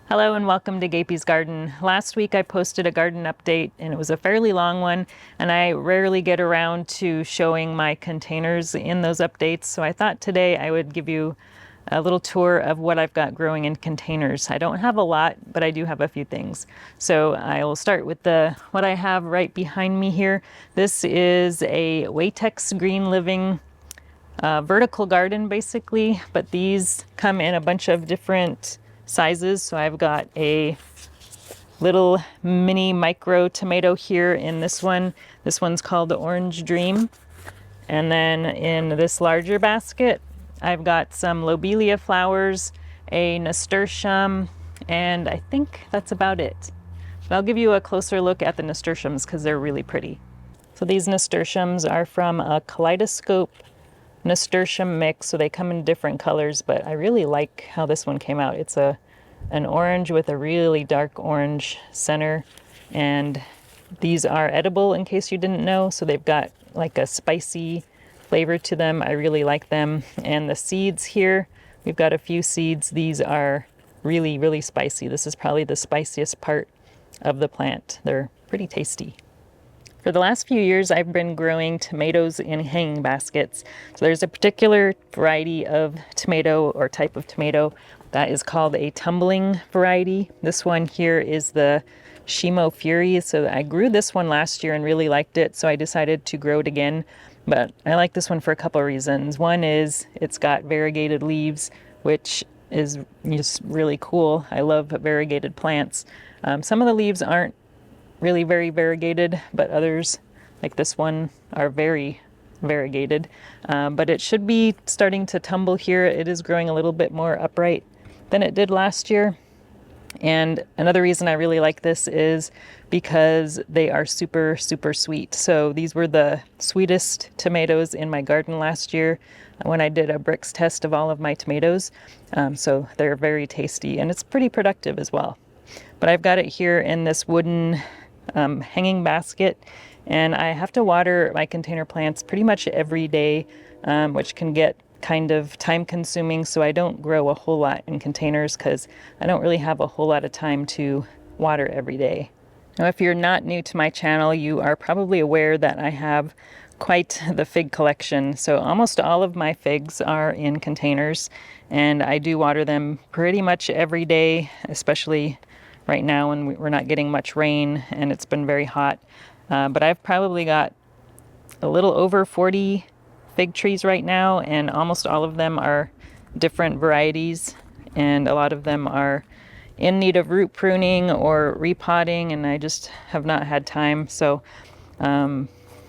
Hello and welcome to Gapeys Garden. Last week I posted a garden update and it was a fairly long one, and I rarely get around to showing my containers in those updates, so I thought today I would give you a little tour of what I've got growing in containers. I don't have a lot, but I do have a few things. So I will start with what I have right behind me here. This is a Watex Green Living vertical garden basically, but these come in a bunch of different sizes. So I've got a little mini micro tomato here in this one. This one's called the Orange Dream. And then in this larger basket, I've got some lobelia flowers, a nasturtium, and I think that's about it. But I'll give you a closer look at the nasturtiums because they're really pretty. So these nasturtiums are from a kaleidoscope nasturtium mix, so they come in different colors, but I really like how this one came out. It's an orange with a really dark orange center, and these are edible in case you didn't know, so they've got like a spicy flavor to them. I really like them. And the seeds here, we've got a few seeds. These are really spicy. This is probably the spiciest part of the plant. They're pretty tasty. For the last few years, I've been growing tomatoes in hanging baskets. So there's a particular variety of tomato or type of tomato that is called a tumbling variety. This one here is the Shimo Fury. So I grew this one last year and really liked it, so I decided to grow it again. But I like this one for a couple of reasons. One is it's got variegated leaves, which is just really cool. I love variegated plants. Some of the leaves aren't really very variegated, but others, like this one, are very variegated. But it should be starting to tumble here. It is growing a little bit more upright than it did last year. And another reason I really like this is because they are super sweet. So these were the sweetest tomatoes in my garden last year when I did a Brix test of all of my tomatoes. So they're very tasty, and it's pretty productive as well. But I've got it here in this wooden hanging basket, and I have to water my container plants pretty much every day, which can get kind of time consuming, so I don't grow a whole lot in containers because I don't really have a whole lot of time to water every day. Now, if you're not new to my channel, you are probably aware that I have quite the fig collection. So almost all of my figs are in containers, and I do water them pretty much every day, especially right now when we're not getting much rain and it's been very hot. But I've probably got a little over 40 fig trees right now, and almost all of them are different varieties, and a lot of them are in need of root pruning or repotting, and I just have not had time. So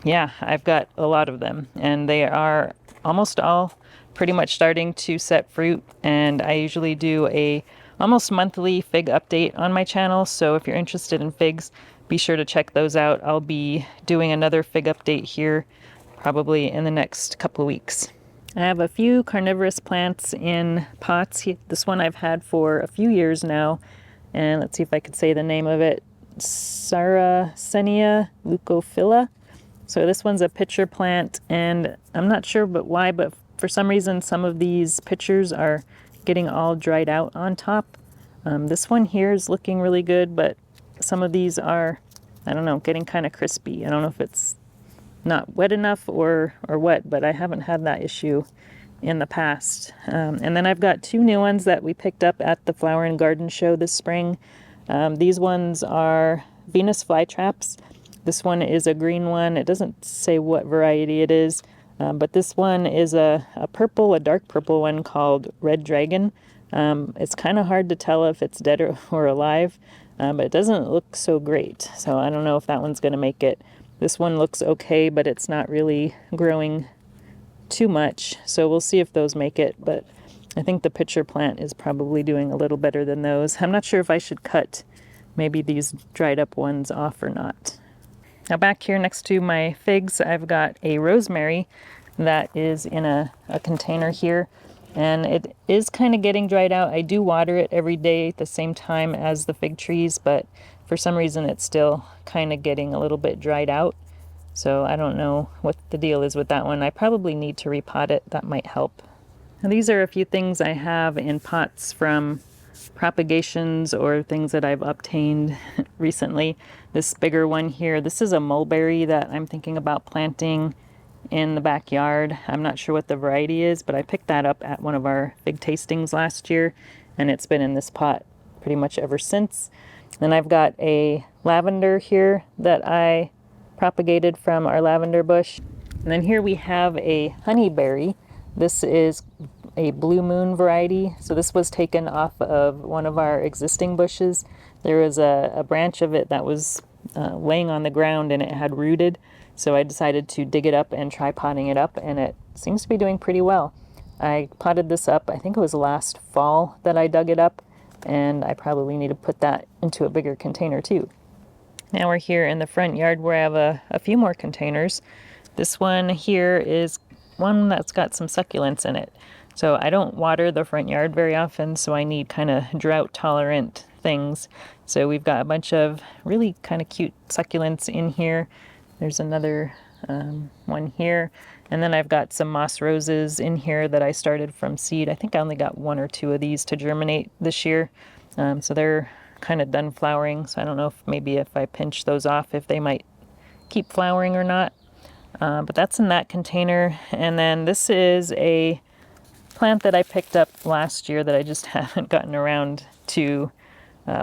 yeah, I've got a lot of them, and they are almost all pretty much starting to set fruit, and I usually do a almost monthly fig update on my channel. So if you're interested in figs, be sure to check those out. I'll be doing another fig update here probably in the next couple of weeks. I have a few carnivorous plants in pots. This one I've had for a few years now, and let's see if I could say the name of it. Sarracenia leucophila. So this one's a pitcher plant, and I'm not sure why, but for some reason some of these pitchers are getting all dried out on top. This one here is looking really good, but some of these are, I don't know, getting kind of crispy. I don't know if it's not wet enough or what, but I haven't had that issue in the past. And then I've got two new ones that we picked up at the Flower and Garden Show this spring. These ones are Venus flytraps. This one is a green one. It doesn't say what variety it is, but this one is a dark purple one called Red Dragon. It's kind of hard to tell if it's dead or alive, but it doesn't look so great. So I don't know if that one's going to make it. This one looks okay, but it's not really growing too much. So we'll see if those make it, but I think the pitcher plant is probably doing a little better than those. I'm not sure if I should cut maybe these dried up ones off or not. Now back here next to my figs, I've got a rosemary that is in a container here, and it is kind of getting dried out. I do water it every day at the same time as the fig trees, but for some reason it's still kind of getting a little bit dried out. So I don't know what the deal is with that one. I probably need to repot it. That might help. Now these are a few things I have in pots from propagations or things that I've obtained recently. This bigger one here, this is a mulberry that I'm thinking about planting in the backyard. I'm not sure what the variety is, but I picked that up at one of our fig tastings last year, and it's been in this pot pretty much ever since. Then I've got a lavender here that I propagated from our lavender bush. And then here we have a honeyberry. This is a blue moon variety. So this was taken off of one of our existing bushes. There was a branch of it that was laying on the ground and it had rooted. So I decided to dig it up and try potting it up, and it seems to be doing pretty well. I potted this up, I think it was last fall that I dug it up, and I probably need to put that into a bigger container too. Now we're here in the front yard where I have a few more containers. This one here is one that's got some succulents in it. So I don't water the front yard very often, so I need kind of drought tolerant things. So we've got a bunch of really kind of cute succulents in here. There's another one here. And then I've got some moss roses in here that I started from seed. I think I only got 1 or 2 of these to germinate this year. So they're kind of done flowering. So I don't know if maybe if I pinch those off, if they might keep flowering or not. But that's in that container. And then this is a plant that I picked up last year that I just haven't gotten around to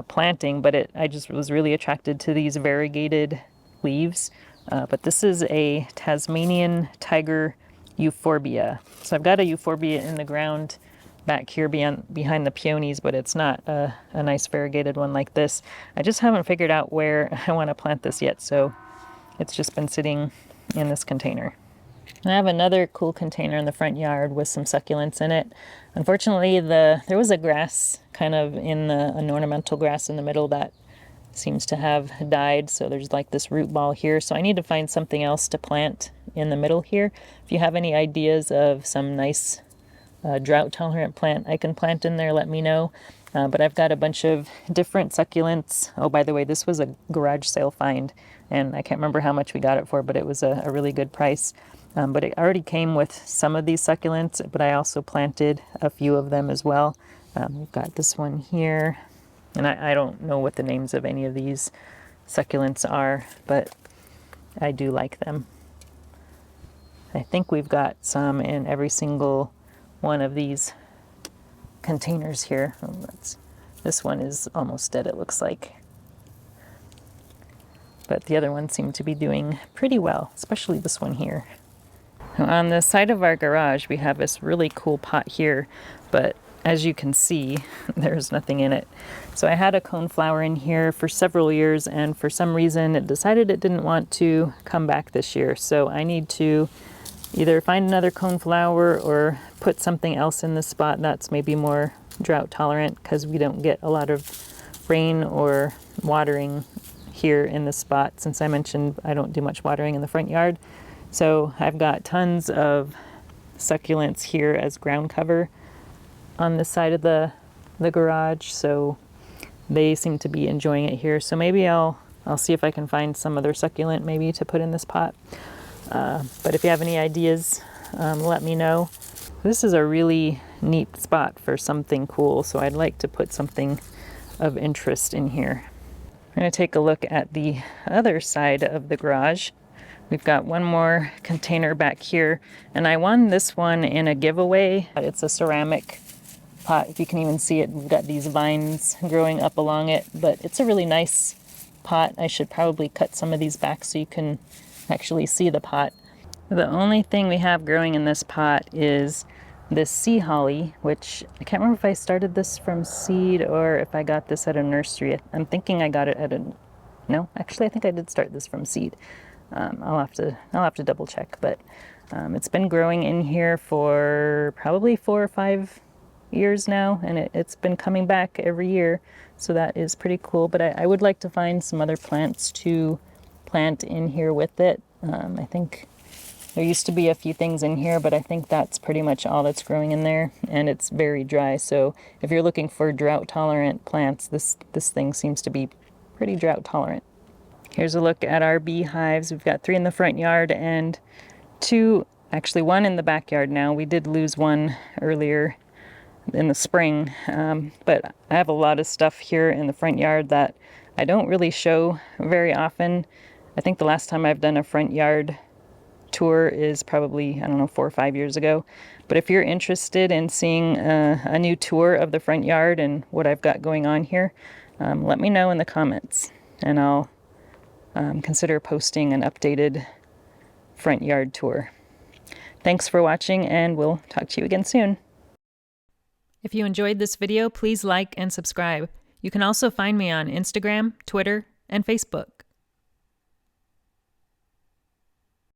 planting, but I just was really attracted to these variegated leaves. But this is a Tasmanian tiger euphorbia. So I've got a euphorbia in the ground back here behind the peonies, but it's not a nice variegated one like this. I just haven't figured out where I want to plant this yet, so it's just been sitting in this container. And I have another cool container in the front yard with some succulents in it. Unfortunately, there was a grass kind of an ornamental grass in the middle that seems to have died, so there's like this root ball here. So I need to find something else to plant in the middle here. If you have any ideas of some nice drought tolerant plant I can plant in there, let me know. But I've got a bunch of different succulents. Oh, by the way, this was a garage sale find, and I can't remember how much we got it for, but it was a really good price. But it already came with some of these succulents, but I also planted a few of them as well. We've got this one here, and I don't know what the names of any of these succulents are, but I do like them. I think we've got some in every single one of these containers here. This one is almost dead, it looks like. But the other ones seem to be doing pretty well, especially this one here. On the side of our garage, we have this really cool pot here, but as you can see, there's nothing in it. So I had a coneflower in here for several years, and for some reason it decided it didn't want to come back this year. So I need to either find another coneflower or put something else in this spot that's maybe more drought tolerant, because we don't get a lot of rain or watering here in this spot. Since I mentioned I don't do much watering in the front yard. So I've got tons of succulents here as ground cover on this side of the garage, so they seem to be enjoying it here. So maybe I'll see if I can find some other succulent maybe to put in this pot. But if you have any ideas, let me know. This is a really neat spot for something cool, so I'd like to put something of interest in here. I'm going to take a look at the other side of the garage. We've got one more container back here, and I won this one in a giveaway. It's a ceramic pot, if you can even see it. We've got these vines growing up along it, but it's a really nice pot. I should probably cut some of these back so you can actually see the pot. The only thing we have growing in this pot is this sea holly, which I can't remember if I started this from seed or if I got this at a nursery. I'm thinking I got it at no, actually I think I did start this from seed. I'll have to double check, but it's been growing in here for probably 4 or 5 years now, and it's been coming back every year, so that is pretty cool. But I would like to find some other plants to plant in here with it. I think there used to be a few things in here, but I think that's pretty much all that's growing in there, and it's very dry. So if you're looking for drought tolerant plants, this thing seems to be pretty drought tolerant. Here's a look at our beehives. We've got 3 in the front yard and 2, actually 1 in the backyard now. We did lose one earlier in the spring. But I have a lot of stuff here in the front yard that I don't really show very often. I think the last time I've done a front yard tour is probably, I don't know, 4 or 5 years ago. But if you're interested in seeing a new tour of the front yard and what I've got going on here, let me know in the comments, and I'll consider posting an updated front yard tour. Thanks for watching, and we'll talk to you again soon. If you enjoyed this video, please like and subscribe. You can also find me on Instagram, Twitter, and Facebook.